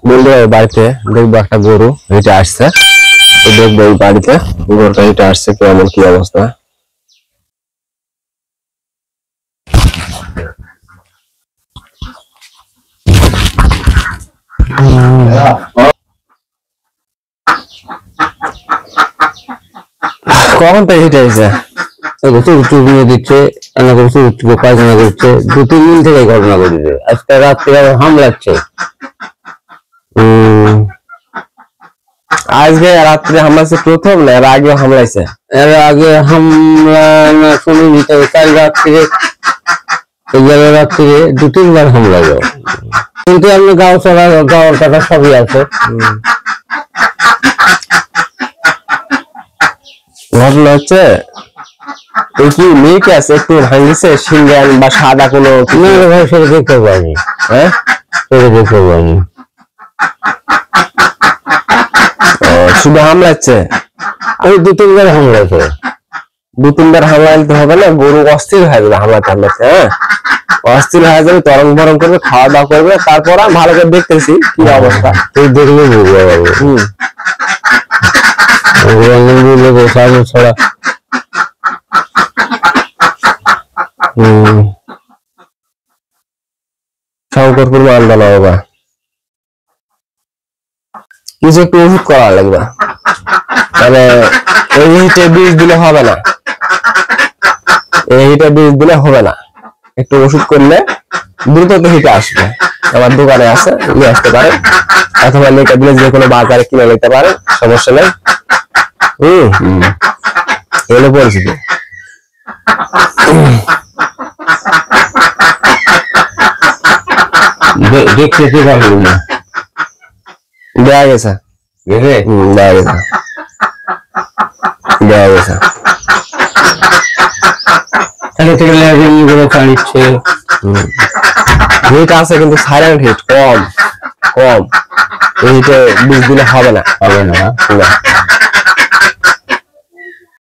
বন্ধুরা বাড়িতে দেখবো একটা গরু হেঁটে আসছে, দেখবো এই বাড়িতে গরুটা হেঁটে আসছে কেমন কি অবস্থা। কখন থেকে হেঁটে আসছে? দিচ্ছে পায়খানা করছে, 2-3 দিন থেকে ঘটনা ঘটেছে। আজকে রাত্রে হামলাচ্ছে। আজকে রাত্রে হামলাছে প্রথম না এর আগে হামলাইছে? এর আগে হামলা না শুনিনি, তবে কাল রাত্রে রাত্রে 2-3 বার হামলা গেল। কিন্তু আপনি গাঁও চলা গাঁওর কাটা সবই আছে। ঘটনা হচ্ছে এই কি মেয়েকে আছে একটু ভাঙিছে সিঙ্গান বা সাদা কোনো সেটা দেখতে পাইনি। হ্যাঁ সেটা দেখতে পাইনি। শুধু হামলাচ্ছে? ওই 2-3 বার হামলাছে। 2-3 বার হামলাইতে হবে না, গরু অস্থির হয়ে যাবে হামলাতে হামলাতে। হ্যাঁ অস্থির হয়ে যাবে, তরং বরং করবে, খাওয়া দাওয়া করবে, তারপর আমি ভালো করে দেখতেছি কি অবস্থা। তুই দেখবে বুঝতে পারবে। ছড়া সংকট করবো আন্দোলন বাবা, কিছু একটু ওষুধ করা লাগবে। মানে এই হিটে বীজ দিলে হবে না, এই হিটে বীজ দিলে হবে না, একটু ওষুধ করলে দ্রুত তো হিটে আসবে। আমার দোকানে আছে, নিয়ে আসতে পারে, অথবা লেখা দিলে যে কোনো বাজারে কিনে নিতে পারে, সমস্যা নেই। এগুলো পরিচিত। দেখতে পারবো না, দেওয়া গেছে, দেওয়া গেছে, দেওয়া গেছে। হিট আছে কিন্তু সাইলেন্ট হিট কম কম, এই হিটে বীজ দিলে হবে না, হবে না।